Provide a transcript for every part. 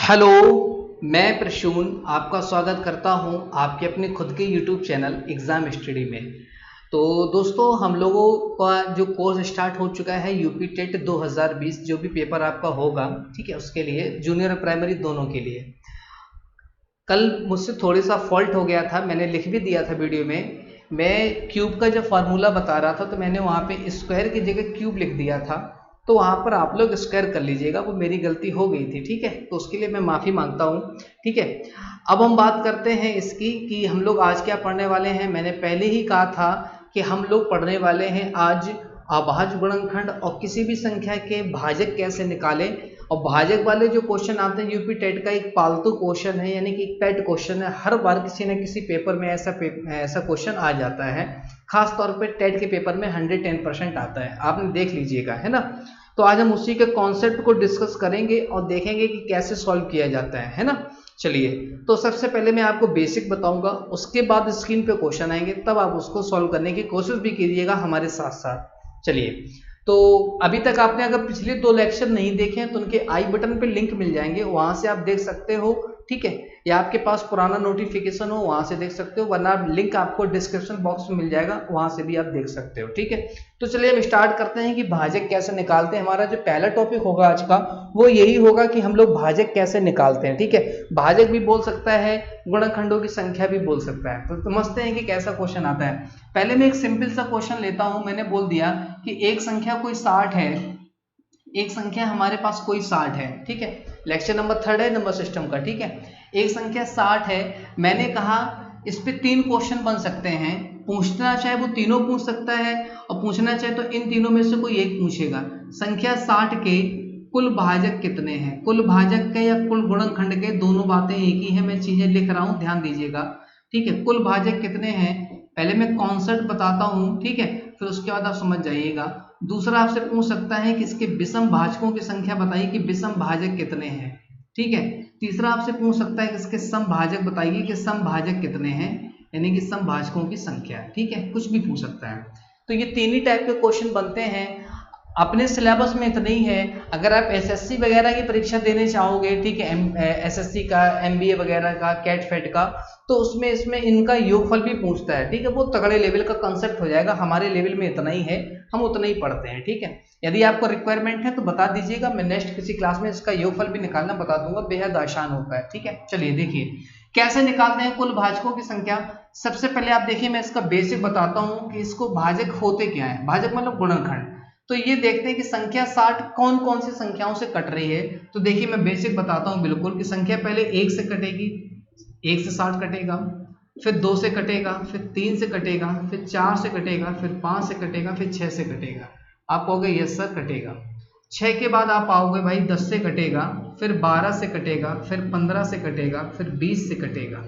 Hello, मैं प्रसून आपका स्वागत करता हूं आपके अपने खुद के यूट्यूब चैनल एग्ज़ाम स्टडी में। तो दोस्तों, हम लोगों का जो कोर्स स्टार्ट हो चुका है यूपी टेट 2020, जो भी पेपर आपका होगा, ठीक है, उसके लिए जूनियर और प्राइमरी दोनों के लिए। कल मुझसे थोड़ी सा फॉल्ट हो गया था, मैंने लिख भी दिया था वीडियो में। मैं क्यूब का जब फार्मूला बता रहा था तो मैंने वहाँ पे स्क्वायर की जगह क्यूब लिख दिया था, तो वहाँ पर आप लोग स्क्वायर कर लीजिएगा, वो मेरी गलती हो गई थी, ठीक है। तो उसके लिए मैं माफ़ी मांगता हूँ, ठीक है। अब हम बात करते हैं इसकी कि हम लोग आज क्या पढ़ने वाले हैं। मैंने पहले ही कहा था कि हम लोग पढ़ने वाले हैं आज अभाज्य गुणनखंड और किसी भी संख्या के भाजक कैसे निकालें। और भाजक वाले जो क्वेश्चन आते हैं यूपी टेट का एक पालतू क्वेश्चन है, यानी कि एक पेट क्वेश्चन है। हर बार किसी न किसी पेपर में ऐसा क्वेश्चन आ जाता है, खास तौर पे टेट के पेपर में 110% आता है, आपने देख लीजिएगा, है ना। तो आज हम उसी के कॉन्सेप्ट को डिस्कस करेंगे और देखेंगे कि कैसे सॉल्व किया जाता है ना। चलिए, तो सबसे पहले मैं आपको बेसिक बताऊंगा, उसके बाद स्क्रीन पे क्वेश्चन आएंगे, तब आप उसको सॉल्व करने की कोशिश भी कीजिएगा हमारे साथ साथ। चलिए, तो अभी तक आपने अगर पिछले 2 लेक्चर नहीं देखे हैं तो उनके आई बटन पे लिंक मिल जाएंगे, वहां से आप देख सकते हो, ठीक है। या आपके पास पुराना नोटिफिकेशन हो वहां से देख सकते हो, वरना लिंक आपको डिस्क्रिप्शन बॉक्स में मिल जाएगा, वहां से भी आप देख सकते हो, ठीक है। तो चलिए हम स्टार्ट करते हैं कि भाजक कैसे निकालते हैं। हमारा जो पहला टॉपिक होगा आज का वो यही होगा कि हम लोग भाजक कैसे निकालते हैं, ठीक है। भाजक भी बोल सकता है, गुणनखंडों की संख्या भी बोल सकता है। तो समझते हैं कि कैसा क्वेश्चन आता है। पहले मैं एक सिंपल सा क्वेश्चन लेता हूं। मैंने बोल दिया कि एक संख्या कोई 60 है, एक संख्या हमारे पास कोई 60 है, ठीक है। लेक्चर नंबर 3 है नंबर सिस्टम का, ठीक है। एक संख्या 60 है, मैंने कहा इस पे 3 क्वेश्चन बन सकते हैं। पूछना चाहे वो तीनों पूछ सकता है और पूछना चाहे तो इन तीनों में से कोई एक पूछेगा। संख्या 60 के कुल भाजक कितने हैं। कुल भाजक के या कुल गुणनखंड के, दोनों बातें एक ही है, मैं चीजें लिख रहा हूं, ध्यान दीजिएगा, ठीक है। कुल भाजक कितने हैं, पहले मैं कॉन्सेप्ट बताता हूं, ठीक है, फिर उसके बाद आप समझ जाइएगा। दूसरा आपसे पूछ सकता है कि इसके विषम भाजकों की संख्या बताइए कि विषम भाजक कितने हैं, ठीक है। तीसरा आपसे पूछ सकता है कि इसके सम भाजक बताइए कि सम भाजक कितने हैं, यानी कि सम भाजकों की संख्या, ठीक है। कुछ भी पूछ सकता है। तो ये 3 ही टाइप के क्वेश्चन बनते हैं। अपने सिलेबस में इतना ही है। अगर आप एसएससी वगैरह की परीक्षा देने चाहोगे, ठीक है, एसएससी का, एमबीए वगैरह का, कैट फेट का, तो उसमें इसमें इनका योगफल भी पूछता है, ठीक है। वो तगड़े लेवल का कंसेप्ट हो जाएगा, हमारे लेवल में इतना ही है, हम उतना ही पढ़ते हैं, ठीक है। यदि आपको रिक्वायरमेंट है तो बता दीजिएगा, मैं नेक्स्ट किसी क्लास में इसका योगफल भी निकालना बता दूंगा, बेहद आसान होता है, ठीक है। चलिए देखिए कैसे निकालते हैं कुल भाजकों की संख्या। सबसे पहले आप देखिए, मैं इसका बेसिक बताता हूं कि इसको भाजक होते क्या है। भाजक मतलब गुणनखंड। तो ये देखते हैं कि संख्या 60 कौन कौन सी संख्याओं से कट रही है। तो देखिए मैं बेसिक बताता हूं बिल्कुल कि संख्या पहले 1 से कटेगी, 1 से 60 कटेगा, फिर 2 से कटेगा, फिर 3 से कटेगा, फिर 4 से कटेगा, फिर 5 से कटेगा, फिर 6 से कटेगा। आप कहोगे यस सर कटेगा। 6 के बाद आप आओगे भाई 10 से कटेगा, फिर 12 से कटेगा, फिर 15 से कटेगा, फिर 20 से कटेगा,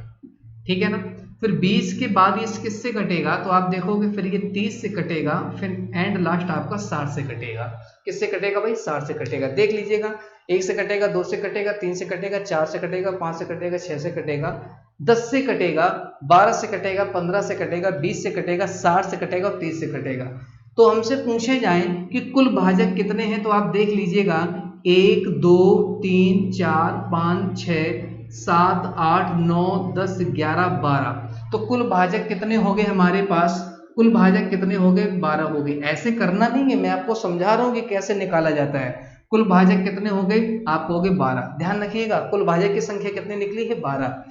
ठीक है ना। फिर 20 के बाद ये किससे कटेगा, तो आप देखोगे फिर ये 30 से कटेगा, फिर एंड लास्ट आपका 60 से कटेगा। किससे कटेगा भाई, 60 से कटेगा। देख लीजिएगा, 1 से कटेगा, 2 से कटेगा, 3 से कटेगा, 4 से कटेगा, 5 से कटेगा, 6 से कटेगा, 10 से कटेगा, 12 से कटेगा, 15 से कटेगा, 20 से कटेगा, 60 से कटेगा और 30 से कटेगा। तो हमसे पूछे जाए कि कुल भाजक कितने हैं, तो आप देख लीजिएगा 1 2 3 4 5 6 7 8 9 10 11 12। तो कुल भाजक कितने हो गए हमारे पास, कुल भाजक कितने हो गए, 12 हो गए। ऐसे करना नहीं है, मैं आपको समझा रहा हूं कि कैसे निकाला जाता है। कुल भाजक कितने हो गए, आप हो गए 12। ध्यान रखिएगा, कुल भाजक की संख्या कितनी निकली है, 12।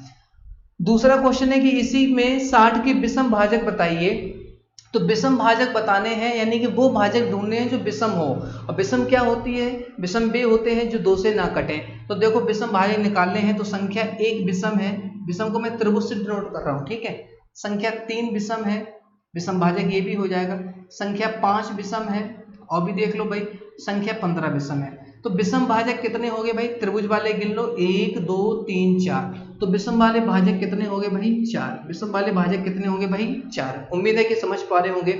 दूसरा क्वेश्चन है कि इसी में 60 के विषम भाजक बताइए। तो विषम भाजक बताने हैं, यानी कि वो भाजक ढूंढने हैं जो विषम हो। और विषम क्या होती है, विषम वे होते हैं जो 2 से ना कटें। तो देखो विषम भाजक निकालने हैं, तो संख्या 1 विषम है, विषम को मैं त्रिभुज से डिनोट कर रहा हूं, ठीक है। संख्या 3 विषम है, विषम भाजक ये भी हो जाएगा। संख्या 5 विषम है, और भी देख लो भाई, संख्या 15 विषम है। तो विषम भाजक कितने हो गए भाई, त्रिभुज वाले गिन लो, 1 2 3 4। तो विषम वाले भाजक कितने हो गए भाई, 4। विषम वाले भाजक कितने होंगे भाई, 4। उम्मीद है कि समझ पा रहे होंगे।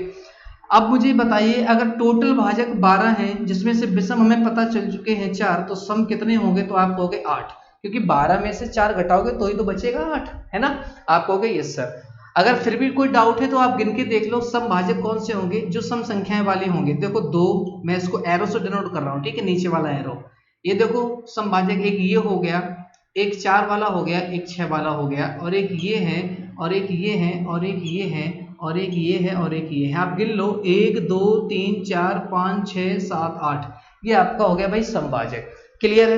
अब मुझे बताइए, अगर टोटल भाजक 12 हैं, जिसमें से विषम हमें पता चल चुके हैं 4, तो सम कितने होंगे, तो आप कहोगे 8, क्योंकि 12 में से 4 घटाओगे तो ही तो बचेगा 8, है ना। आप कहोगे यस सर। अगर फिर भी कोई डाउट है तो आप गिन के देख लो, सम भाजक कौन से होंगे, जो सम संख्याएं वाले होंगे। देखो 2, मैं इसको एरो से डिनोट कर रहा हूं, ठीक है, नीचे वाला एरो। ये देखो सम भाजक एक ये हो गया, एक 4 वाला हो गया, एक 6 वाला हो गया, और एक ये है, और एक ये है, और एक ये है, और एक ये है, और एक ये है। आप गिन लो 1 2 3 4 5 6 7 8, ये आपका हो गया भाई समभाजक। क्लियर है?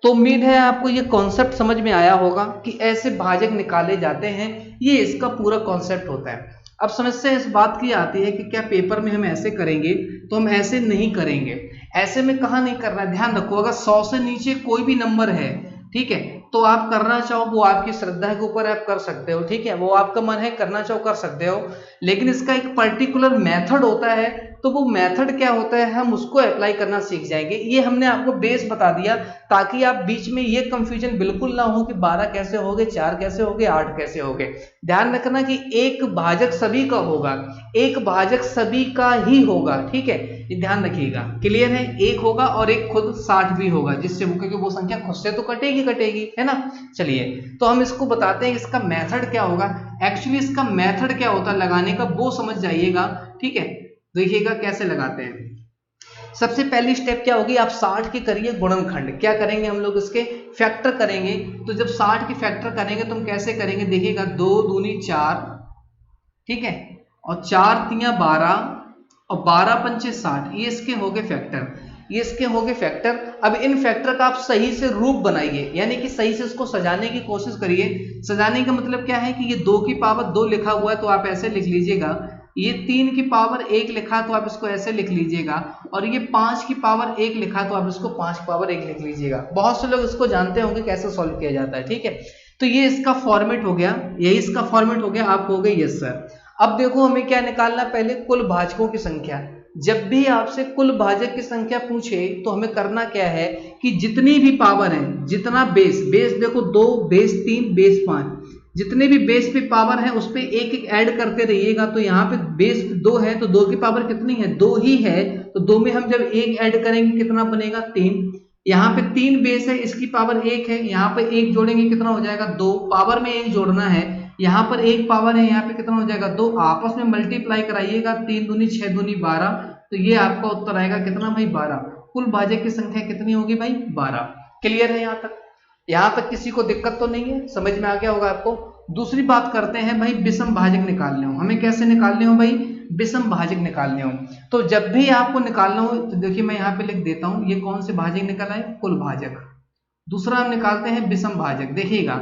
तो उम्मीद है आपको ये कॉन्सेप्ट समझ में आया होगा कि ऐसे भाजक निकाले जाते हैं, ये इसका पूरा कॉन्सेप्ट होता है। अब समस्या इस बात की आती है कि क्या पेपर में हम ऐसे करेंगे? तो हम ऐसे नहीं करेंगे। ऐसे में कहाँ नहीं करना है, ध्यान रखो, अगर 100 से नीचे कोई भी नंबर है, ठीक है, तो आप करना चाहो वो आपकी श्रद्धा के ऊपर आप कर सकते हो, ठीक है, वो आपका मन है, करना चाहो कर सकते हो, लेकिन इसका एक पर्टिकुलर मेथड होता है। तो वो मेथड क्या होता है, हम उसको अप्लाई करना सीख जाएंगे। ये हमने आपको बेस बता दिया ताकि आप बीच में ये कंफ्यूजन बिल्कुल ना हो कि 12 कैसे हो गए, 4 कैसे हो गए, 8 कैसे हो गए। ध्यान रखना कि एक भाजक सभी का होगा, एक भाजक सभी का ही होगा, ठीक है, ये ध्यान रखिएगा। क्लियर है? एक होगा और एक खुद 60 भी होगा, जिससे वो, क्योंकि वो संख्या खुद से तो कटेगी कटेगी, है ना। चलिए, तो हम इसको बताते हैं इसका मेथड क्या होगा। एक्चुअली इसका मेथड क्या होता है लगाने का, वो समझ जाइएगा, ठीक है। देखिएगा कैसे लगाते हैं। सबसे पहली स्टेप क्या होगी, आप 60 की करिए गुणनखंड। क्या करेंगे हम लोग, इसके फैक्टर करेंगे। तो जब 60 की फैक्टर करेंगे तो हम कैसे करेंगे, देखिएगा 2 दूनी 4, ठीक है, और 4 तियां 12, और 12 पंचे 60, ये इसके हो गए फैक्टर, ये इसके हो गए फैक्टर। अब इन फैक्टर का आप सही से रूप बनाइए, यानी कि सही से इसको सजाने की कोशिश करिए। सजाने का मतलब क्या है कि ये 2 की पावर 2 लिखा हुआ है तो आप ऐसे लिख लीजिएगा, ये 3 की पावर 1 लिखा तो आप इसको ऐसे लिख लीजिएगा, और ये 5 की पावर 1 लिखा तो आप इसको 5 की पावर 1 लिख लीजिएगा। बहुत से लोग इसको जानते होंगे कैसे सॉल्व किया जाता है, ठीक है। तो ये इसका फॉर्मेट हो गया, यही इसका फॉर्मेट हो गया, आप हो गए यस सर। अब देखो हमें क्या निकालना, पहले कुल भाजकों की संख्या। जब भी आपसे कुल भाजक की संख्या पूछे तो हमें करना क्या है कि जितनी भी पावर है, जितना बेस, बेस देखो 2, बेस 3, बेस 5, जितने भी बेस पे पावर है उस पे एक एक ऐड करते रहिएगा। तो यहाँ पे बेस 2 है तो 2 की पावर कितनी है, 2 ही है, तो 2 में हम जब एक ऐड करेंगे कितना बनेगा, 3। यहाँ पे 3 बेस है, इसकी पावर 1 है, यहाँ पे 1 जोड़ेंगे कितना हो जाएगा, 2। पावर में 1 जोड़ना है, यहाँ पर 1 पावर है, यहाँ पे कितना हो जाएगा, 2। आपस में मल्टीप्लाई कराइएगा, 3 दूनी 6 दूनी 12, तो ये आपका उत्तर आएगा कितना भाई, 12। कुल भाजक की संख्या कितनी होगी भाई, 12। क्लियर है? यहाँ तक किसी को दिक्कत तो नहीं है, समझ में आ गया होगा आपको। दूसरी बात करते हैं भाई, विषम भाजक निकालने हो। हमें कैसे निकालने हो भाई, विषम भाजक निकालने हो। तो जब भी आपको निकालना हो तो देखिए मैं यहाँ पे लिख देता हूँ, ये कौन से भाजक निकल आए, कुल भाजक। दूसरा हम निकालते हैं विषम भाजक। देखिएगा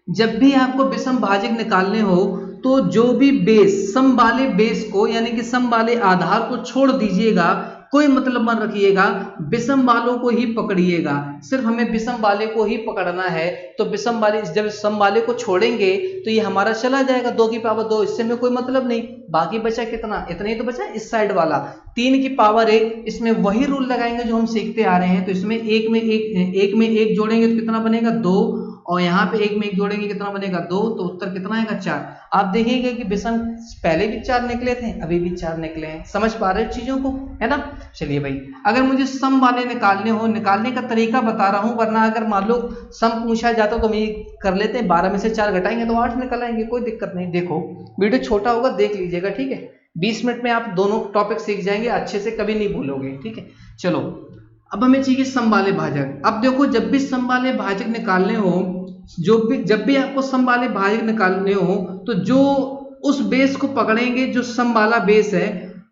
जब भी आपको विषम भाजक निकालने हो तो जो भी बेस, सम वाले बेस को यानी कि सम वाले आधार को छोड़ दीजिएगा, कोई मतलब मत रखिएगा, विषम वालों को ही पकड़िएगा। सिर्फ हमें विषम वाले को ही पकड़ना है। तो विषम वाले, जब सम वाले को छोड़ेंगे तो ये हमारा चला जाएगा 2 की पावर 2, इससे हमें कोई मतलब नहीं। बाकी बचा कितना, इतना ही तो बचा इस साइड वाला 3 की पावर 1, इसमें वही रूल लगाएंगे जो हम सीखते आ रहे हैं। तो इसमें एक में एक जोड़ेंगे तो कितना बनेगा, 2, और यहाँ पे एक में एक जोड़ेंगे कितना बनेगा, 2, तो उत्तर कितना आएगा, 4। आप देखिएगा कि विषम पहले भी 4 निकले थे, अभी भी 4 निकले हैं। समझ पा रहे हैं चीजों को, है ना। चलिए भाई, अगर मुझे सम वाले निकालने हो, निकालने का तरीका बता रहा हूं, वरना अगर मान लो सम पूछा जाता तो हम कर लेते हैं, 12 में से 4 घटाएंगे तो 8 निकल आएंगे, कोई दिक्कत नहीं। देखो वीडियो छोटा होगा, देख लीजिएगा, ठीक है। 20 मिनट में आप दोनों टॉपिक सीख जाएंगे, अच्छे से कभी नहीं भूलोगे, ठीक है। चलो अब हमें चाहिए सम वाले भाजक। अब देखो जब भी सम वाले भाजक निकालने हो, जब भी आपको सम वाले भाजक निकालने हो तो जो उस बेस को पकड़ेंगे जो सम वाला बेस है,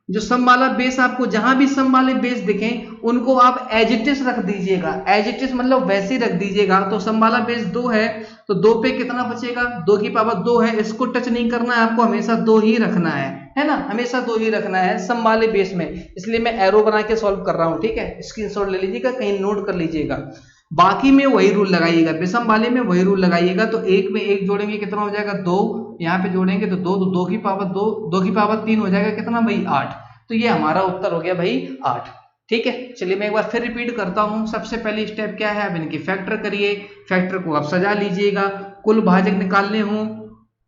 जो सम वाला बेस आपको जहां भी सम वाले बेस दिखें उनको आप एज इट इज रख दीजिएगा। एज इट इज मतलब वैसे ही रख दीजिएगा। तो सम वाला बेस 2 है तो 2 पे कितना बचेगा, 2 की पावर 2 है, इसको टच नहीं करना है आपको, हमेशा 2 ही रखना है ना, हमेशा 2 ही रखना है सम वाले बेस में। इसलिए मैं एरो बना के सॉल्व कर रहा हूं, ठीक है। स्क्रीनशॉट ले लीजिएगा, कहीं नोट कर लीजिएगा। बाकी में वही रूल लगाइएगा, विषम वाले में वही रूल लगाइएगा। तो 1 में 1 जोड़ेंगे कितना हो जाएगा, 2, यहाँ पे जोड़ेंगे तो 2, तो 2 की पावर 2, 2 की पावर 3 हो जाएगा कितना भाई, 8। तो ये हमारा उत्तर हो गया भाई 8, ठीक है। चलिए मैं एक बार फिर रिपीट करता हूं। सबसे पहली स्टेप क्या है, अब इनकी फैक्टर करिए, फैक्टर को आप सजा लीजिएगा। कुल भाजक निकालने हो,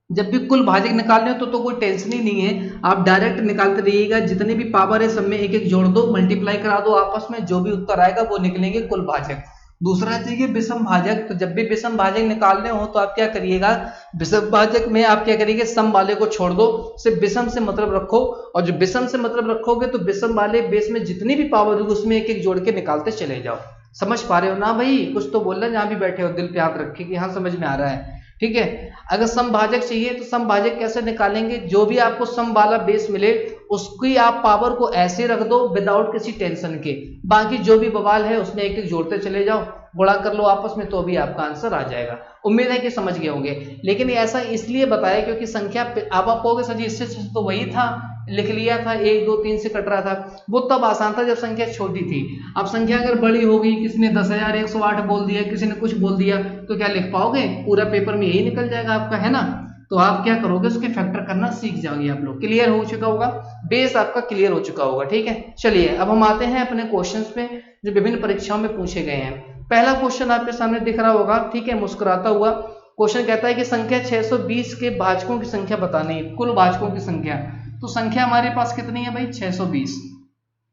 जब भी कुल भाजक निकालने हो तो कोई टेंशन ही नहीं है, आप डायरेक्ट निकालते रहिएगा। जितने भी पावर है सब में एक एक जोड़ दो, मल्टीप्लाई करा दो आपस में, जो भी उत्तर आएगा वो निकलेंगे कुल भाजक। दूसरा चाहिए विषम भाजक। तो जब भी विषम भाजक निकालने हो तो आप क्या करिएगा, विषम भाजक में आप क्या करिएगा, सम वाले को छोड़ दो, सिर्फ विषम से मतलब रखो। और जो विषम से मतलब रखोगे तो विषम वाले बेस में जितनी भी पावर होगी उसमें एक एक जोड़ के निकालते चले जाओ। समझ पा रहे हो ना भाई? कुछ तो बोलना जहां भी बैठे हो, दिल पे हाथ रखे कि हाँ समझ में आ रहा है। ठीक है, अगर समभाजक चाहिए तो समभाजक कैसे निकालेंगे? जो भी आपको सम वाला बेस मिले उसकी आप पावर को ऐसे रख दो विदाउट किसी टेंशन के, बाकी जो भी बवाल है उसमें एक एक जोड़ते चले जाओ, गुणा कर लो आपस में, तो भी आपका आंसर आ जाएगा। उम्मीद है कि समझ गए होंगे। लेकिन ऐसा इसलिए बताया क्योंकि संख्या अब आप कहोगे सर जी इससे तो वही था, लिख लिया था, 1 2 3 से कट रहा था, वो तब आसान था जब संख्या छोटी थी। अब संख्या अगर बड़ी होगी, किसी ने 10,108 बोल दिया, किसी ने कुछ बोल दिया, तो क्या लिख पाओगे? पूरा पेपर में यही निकल जाएगा आपका, है ना? तो आप क्या करोगे, उसके फैक्टर करना सीख जाओगे आप लोग। क्लियर हो चुका होगा, बेस आपका क्लियर हो चुका होगा। ठीक है, चलिए अब हम आते हैं अपने क्वेश्चंस पे जो विभिन्न परीक्षाओं में पूछे गए हैं। पहला क्वेश्चन आपके सामने दिख रहा होगा, ठीक है, मुस्कुराता हुआ क्वेश्चन कहता है कि संख्या 620 के भाजकों की संख्या बतानी है, कुल भाजकों की संख्या। तो संख्या हमारे पास कितनी है भाई? 620।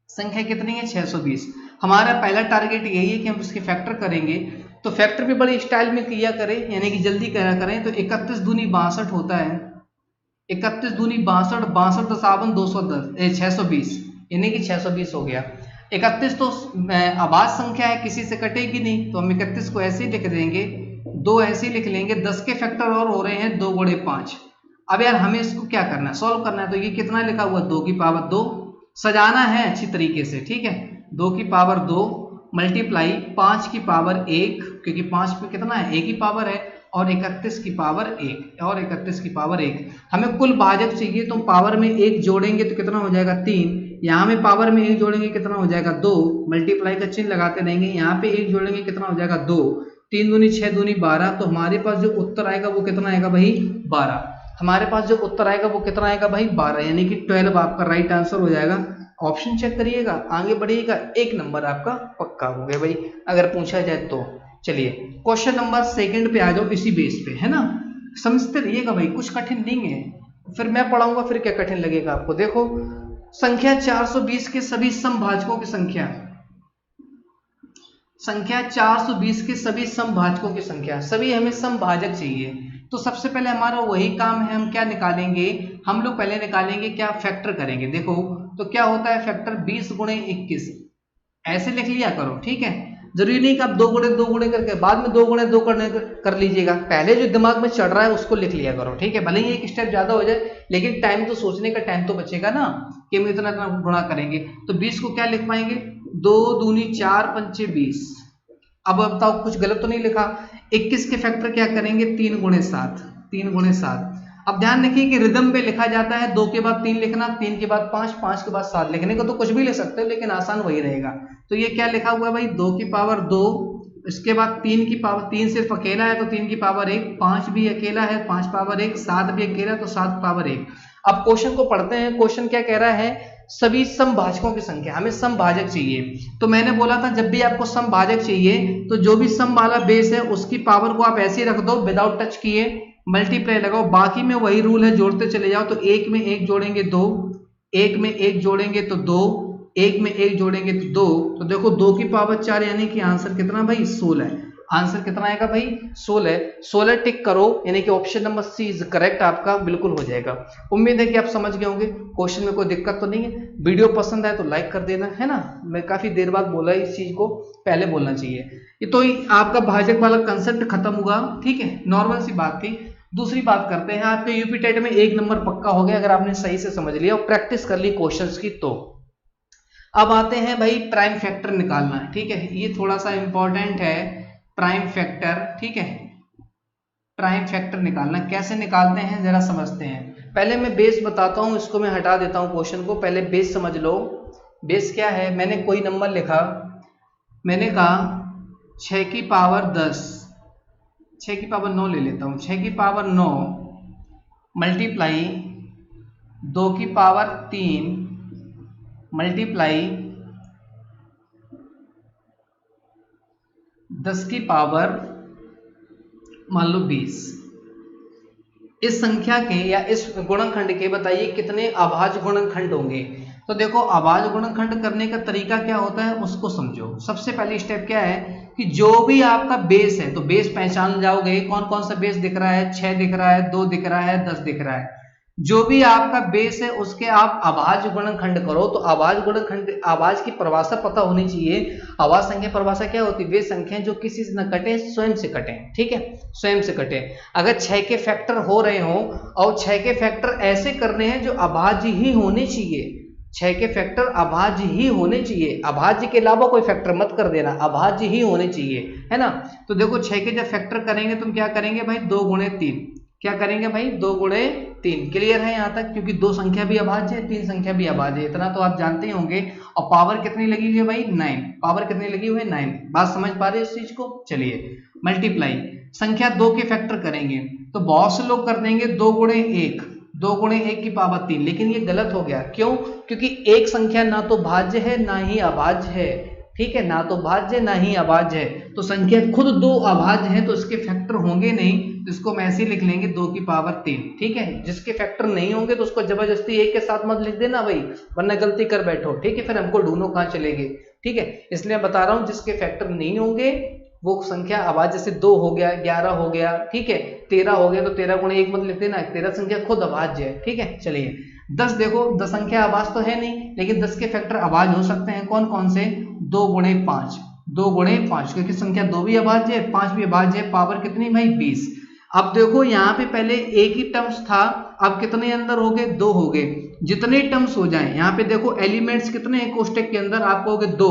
संख्या कितनी है? 620। हमारा पहला टारगेट यही है कि हम उसके फैक्टर करेंगे, तो फैक्टर भी बड़ी स्टाइल में किया करें, यानी कि जल्दी करा करें। तो 31 दूनी 62 होता है, 31 दूनी 62, 62 दसावन 210, 620, यानी कि 620 हो गया। 31 तो आवाज संख्या है, किसी से कटेगी नहीं, तो हम 31 को ऐसे ही लिख देंगे, 2 ऐसे ही लिख लेंगे। 10 के फैक्टर और हो रहे हैं 2 गुणे 5। अब यार हमें इसको क्या करना है, सॉल्व करना है। तो ये कितना लिखा हुआ? 2 की पावर 2, सजाना है अच्छी तरीके से, ठीक है। 2 की पावर 2 मल्टीप्लाई 5 की पावर 1, क्योंकि 5 पे कितना है? 1 की पावर है, और 31 की पावर 1, और 31 की पावर 1। हमें कुल भाजक चाहिए, तो पावर में 1 जोड़ेंगे तो कितना हो जाएगा? 3। यहाँ में पावर में 1 जोड़ेंगे कितना हो जाएगा? 2। मल्टीप्लाई का चिन्ह लगाते रहेंगे, यहाँ पे 1 जोड़ेंगे कितना हो जाएगा? 2। 3 दूनी 6 दूनी 12। तो हमारे पास जो उत्तर आएगा वो कितना आएगा भाई? 12। हमारे पास जो उत्तर आएगा वो कितना आएगा भाई? 12, यानी कि 12 आपका राइट आंसर हो जाएगा। ऑप्शन चेक करिएगा, आगे बढ़िएगा, 1 नंबर आपका पक्का हो गया भाई अगर पूछा जाए तो। चलिए क्वेश्चन नंबर 2 पे आ जाओ, इसी बेस पे, है ना? समझते रहिएगा भाई, कुछ कठिन नहीं है, फिर मैं पढ़ाऊंगा फिर क्या कठिन लगेगा आपको। देखो, संख्या 420 के सभी समभाजकों की संख्या, संख्या 420 के सभी समभाजकों की संख्या, सभी हमें समभाजक चाहिए। तो सबसे पहले हमारा वही काम है, हम क्या निकालेंगे? हम लोग पहले निकालेंगे क्या? फैक्टर करेंगे। देखो तो क्या होता है फैक्टर? 20 गुणे 21, ऐसे लिख लिया करो, ठीक है। जरूरी नहीं कि आप 2 गुणे करके बाद में 2 गुणे 2 कर लीजिएगा, पहले जो दिमाग में चढ़ रहा है उसको लिख लिया करो, ठीक है। भले ही एक स्टेप ज्यादा हो जाए, लेकिन टाइम तो सोचने का टाइम तो बचेगा ना कि हम इतना इतना गुणा करेंगे। तो 20 को क्या लिख पाएंगे? 2 दूनी 4 पंचे 20। अब बताओ कुछ गलत तो नहीं लिखा? 21 के फैक्टर क्या करेंगे? 3 गुणे 7, 3 गुणे 7। अब ध्यान रखिए कि रिदम पे लिखा जाता है, 2 के बाद 3 लिखना, 3 के बाद 5, 5 के बाद 7। लिखने को तो कुछ भी ले सकते हो, लेकिन आसान वही रहेगा। तो ये क्या लिखा हुआ है भाई? 2 की पावर 2, इसके बाद 3 की पावर, 3 सिर्फ अकेला है तो 3 की पावर 1, 5 भी अकेला है, 5 पावर 1, 7 भी अकेला तो 7 पावर 1। अब क्वेश्चन को पढ़ते हैं। क्वेश्चन क्या कह रहा है? सभी समभाजकों की संख्या, हमें समभाजक चाहिए। तो मैंने बोला था जब भी आपको समभाजक चाहिए तो जो भी सम वाला बेस है उसकी पावर को आप ऐसे ही रख दो विदाउट टच किए, मल्टीप्लाई लगाओ, बाकी में वही रूल है, जोड़ते चले जाओ। तो 1 में 1 जोड़ेंगे 2, 1 में 1 जोड़ेंगे तो 2, 1 में 1 जोड़ेंगे तो 2। तो देखो 2 की पावर 4, यानी कि आंसर कितना भाई? 16। आंसर कितना आएगा भाई? 16। 16 टिक करो, यानी कि option number C is correct, आपका बिल्कुल हो जाएगा। उम्मीद है कि आप समझ गए होंगे, क्वेश्चन में कोई दिक्कत तो नहीं है। वीडियो पसंद आए तो लाइक कर देना, है ना? मैं काफी देर बाद बोला, इस चीज को पहले बोलना चाहिए। ये तो आपका भाजक वाला कंसेप्ट खत्म हुआ, ठीक है, नॉर्मल सी बात थी। दूसरी बात करते हैं, आपके यूपी टेट में 1 नंबर पक्का हो गया अगर आपने सही से समझ लिया और प्रैक्टिस कर ली क्वेश्चंस की। तो अब आते हैं भाई प्राइम फैक्टर निकालना है, ठीक है। ये थोड़ा सा इंपॉर्टेंट है, प्राइम फैक्टर, ठीक है। प्राइम फैक्टर निकालना कैसे निकालते हैं जरा समझते हैं। पहले मैं बेस बताता हूं, इसको मैं हटा देता हूं क्वेश्चन को, पहले बेस समझ लो। बेस क्या है? मैंने कोई नंबर लिखा, मैंने कहा 6 की पावर 10, 6 की पावर 9 ले लेता हूं, 6 की पावर 9 मल्टीप्लाई 2 की पावर 3 मल्टीप्लाई 10 की पावर मान लो 20। इस संख्या के या इस गुणनखंड के बताइए कितने अभाज्य गुणनखंड होंगे। तो देखो अभाज्य गुणनखंड करने का तरीका क्या होता है उसको समझो। सबसे पहली स्टेप क्या है कि जो भी आपका बेस है, तो बेस पहचान जाओगे, कौन कौन सा बेस दिख रहा है? 6 दिख रहा है, 2 दिख रहा है, 10 दिख रहा है। जो भी आपका बेस है उसके आप अभाज्य गुणनखंड करो। तो अभाज्य गुणनखंड, अभाज्य की परिभाषा पता होनी चाहिए। अभाज्य संख्या परिभाषा क्या होती है? वे संख्याएं जो किसी से न कटे, स्वयं से कटे। ठीक है, स्वयं से कटे। अगर 6 के फैक्टर हो रहे हो और 6 के फैक्टर ऐसे करने हैं जो अभाज्य ही होने चाहिए, 6 के फैक्टर अभाज्य ही होने चाहिए, अभाज्य के अलावा कोई फैक्टर मत कर देना, अभाज्य ही होने चाहिए, है ना। तो देखो 6 के जब फैक्टर करेंगे तुम क्या करेंगे भाई? 2 गुणे 3। क्या करेंगे भाई? 2 गुणे 3। क्लियर है यहाँ तक? क्योंकि 2 संख्या भी अभाज्य है, 3 संख्या भी अभाज्य है, इतना तो आप जानते ही होंगे। और पावर कितनी लगी हुई है भाई? 9। पावर कितनी लगी हुई है? 9। बात समझ पा रहे हो इस चीज को? चलिए, मल्टीप्लाई संख्या 2 के फैक्टर करेंगे तो बहुत से लोग कर देंगे 2 गुणे 1, 2 गुणे 1 की पावर 3, लेकिन ये गलत हो गया। क्यों? क्योंकि एक संख्या ना तो भाज्य है ना ही अभाज्य है। ठीक है, ना तो भाज्य ना ही अभाज्य है। तो संख्या खुद 2 अभाज्य है तो इसके फैक्टर होंगे नहीं, तो इसको हम ऐसे लिख लेंगे 2 की पावर 3। ठीक है, जिसके फैक्टर नहीं होंगे तो उसको जबरदस्ती 1 के साथ मत लिख देना भाई, वरना गलती कर बैठो। ठीक है, फिर हमको ढूंढो कहाँ चलेंगे। ठीक है, इसलिए बता रहा हूं जिसके फैक्टर नहीं होंगे वो संख्या अभाज्य। से 2 हो गया, 11 हो गया, ठीक है, 13 हो गया, तो 13 गुणे 1 मत लिख देना, 13 संख्या खुद अभाज्य है। ठीक है, चलिए 10 देखो, 10 संख्या अभाज्य तो है नहीं, लेकिन 10 के फैक्टर अभाज्य हो सकते हैं। कौन कौन से? 2 गुणे 5, 2 गुणे 5, क्योंकि संख्या 2 भी अभाज्य है, 5 भी अभाज्य है। पावर कितनी भाई? 20। अब देखो यहाँ पे पहले एक ही टर्म्स था, अब कितने अंदर हो गए? 2 हो गए। जितने टर्म्स हो जाए, यहाँ पे देखो एलिमेंट्स कितने हैं कोष्टक के अंदर? आप कहोगे 2।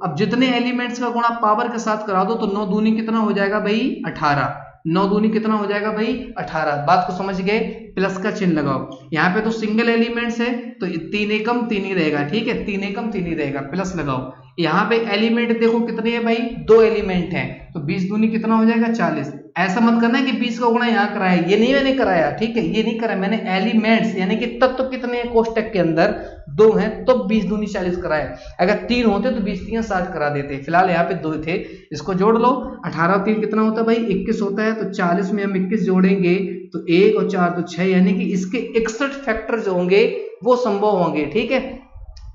अब जितने एलिमेंट्स का गुणा पावर के साथ करा दो तो 9 दूनी कितना हो जाएगा भाई? 18। 9 दूनी कितना हो जाएगा भाई? 18। बात को समझ गए? प्लस का चिन्ह लगाओ। यहाँ पे तो सिंगल एलिमेंट्स है तो 3 एकम 3 ही रहेगा। ठीक है, 3 एकम 3 ही रहेगा, प्लस लगाओ। यहाँ पे एलिमेंट देखो कितने हैं भाई? 2 एलिमेंट हैं, तो 20 दूनी कितना हो जाएगा? 40। ऐसा मत करना कि 20 का गुणा यहाँ कराया, ये नहीं मैंने कराया। ठीक है, ये नहीं करा मैंने। एलिमेंट्स यानी कि तत्व कितने हैं कोष्टक के अंदर? 2 हैं, तो 20 दूनी 40 कराया। अगर 3 होते तो 20 3 60 करा देते। फिलहाल यहाँ पे 2 थे, इसको जोड़ लो। 18 और 3 कितना होता है भाई? 21 होता है। तो 40 में हम 21 जोड़ेंगे तो 1 और 4 तो 6, यानी कि इसके 61 फैक्टर जो होंगे वो संभव होंगे। ठीक है,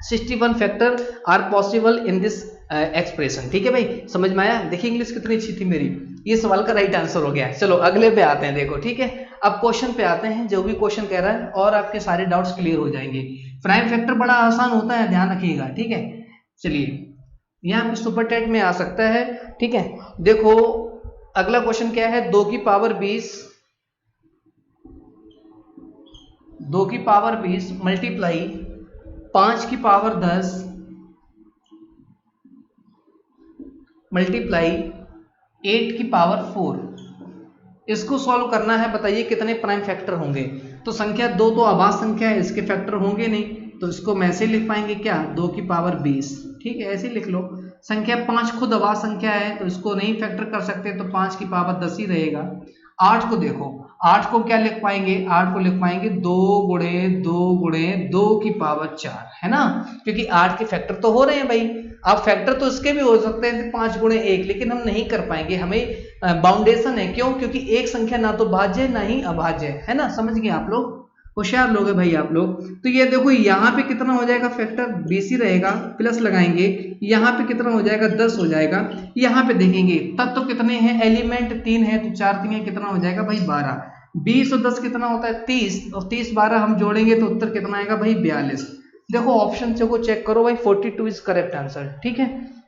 61 factor are possible in this expression. ठीक है भाई, समझ में आया? देखिए इंग्लिश कितनी अच्छी थी मेरी। ये सवाल का राइट आंसर हो गया। चलो अगले पे आते हैं। देखो ठीक है, अब क्वेश्चन पे आते हैं, जो भी क्वेश्चन कह रहा है, और आपके सारे डाउट्स क्लियर हो जाएंगे। प्राइम फैक्टर बड़ा आसान होता है, ध्यान रखिएगा। ठीक है, चलिए यहाँ पे सुपर टेट में आ सकता है। ठीक है, देखो अगला क्वेश्चन क्या है? 2 की पावर 20, 2 की पावर 20 मल्टीप्लाई 5 की पावर 10 मल्टीप्लाई 8 की पावर 4। इसको सॉल्व करना है। बताइए कितने प्राइम फैक्टर होंगे? तो संख्या 2 तो अभाज्य संख्या है, इसके फैक्टर होंगे नहीं, तो इसको हम ऐसे लिख पाएंगे क्या? 2 की पावर 20। ठीक है, ऐसे लिख लो। संख्या 5 खुद अभाज्य संख्या है, तो इसको नहीं फैक्टर कर सकते, तो 5 की पावर 10 ही रहेगा। 8 को देखो, 8 को क्या लिख पाएंगे? 8 को लिख पाएंगे 2 गुणे 2 गुणे 2 की पावर 4, है ना, क्योंकि 8 के फैक्टर तो हो रहे हैं भाई। अब फैक्टर तो इसके भी हो सकते हैं 5 गुणे 1, लेकिन हम नहीं कर पाएंगे, हमें बाउंडेशन है। क्यों? क्योंकि एक संख्या ना तो भाज्य है ना ही अभाज्य है ना। समझ गए आप लोग? होशियार लोग हैं भाई आप लोग। तो ये देखो यहाँ पे कितना हो जाएगा? फैक्टर 20 ही रहेगा, प्लस लगाएंगे। यहाँ पे कितना हो जाएगा? 10 हो जाएगा। यहाँ पे देखेंगे तत्व तो कितने हैं? एलिमेंट 3 है, तो 4 3 कितना हो जाएगा भाई? 12। 20 और 10 कितना होता है? 30, और 30 12 हम जोड़ेंगे तो उत्तर कितना आएगा भाई? 42। देखो ऑप्शन से को चेक करो भाई, 42 इज करेक्ट आंसर। ठीक है,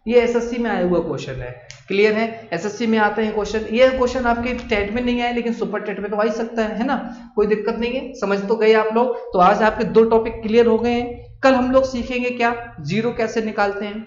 ये एसएससी में आया हुआ क्वेश्चन है। क्लियर है? एसएससी में आते हैं क्वेश्चन। ये क्वेश्चन आपके टेट में नहीं आए, लेकिन सुपर टेट में तो आ ही सकता है ना, कोई दिक्कत नहीं है। समझ तो गए आप लोग? तो आज आपके 2 टॉपिक क्लियर हो गए हैं। कल हम लोग सीखेंगे क्या? जीरो कैसे निकालते हैं,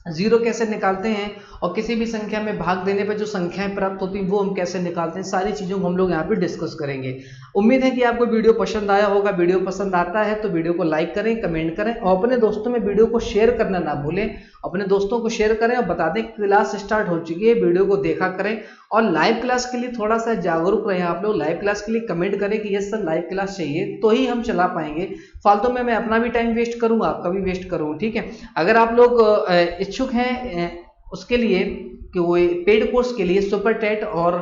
जीरो कैसे निकालते हैं, और किसी भी संख्या में भाग देने पर जो संख्याएं प्राप्त होती हैं वो हम कैसे निकालते हैं। सारी चीजों को हम लोग यहाँ पे डिस्कस करेंगे। उम्मीद है कि आपको वीडियो पसंद आया होगा। वीडियो पसंद आता है तो वीडियो को लाइक करें, कमेंट करें, और अपने दोस्तों में वीडियो को शेयर करना ना भूलें। अपने दोस्तों को शेयर करें और बता दें क्लास स्टार्ट हो चुकी है, वीडियो को देखा करें। और लाइव क्लास के लिए थोड़ा सा जागरूक रहें आप लोग। लाइव क्लास के लिए कमेंट करें कि यस सर लाइव क्लास चाहिए, तो ही हम चला पाएंगे। फालतू में मैं अपना भी टाइम वेस्ट करूंगा, आपका भी वेस्ट करूंगा। ठीक है, अगर आप लोग इच्छुक हैं उसके लिए कि वो पेड कोर्स के लिए सुपर टेट और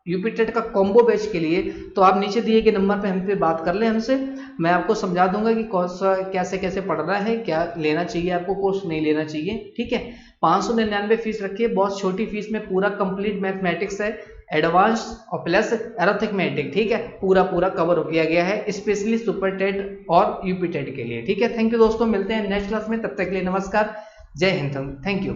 यूपी टेट का कॉम्बो बैच के लिए, तो आप नीचे दिए गए नंबर पे हमसे बात कर लें हमसे। मैं आपको समझा दूंगा कि कौन सा कैसे कैसे पढ़ना है, क्या लेना चाहिए आपको कोर्स, नहीं लेना चाहिए। ठीक है, 599 फीस रखी है, बहुत छोटी फीस में पूरा कंप्लीट मैथमेटिक्स है। एडवांस और प्लस अरिथमेटिक, ठीक है, पूरा कवर किया गया है स्पेशली सुपर टेट और यूपी टेट के लिए। ठीक है, थैंक यू दोस्तों, मिलते हैं नेक्स्ट क्लास में, तब तक के लिए नमस्कार, जय हिंद, थैंक यू।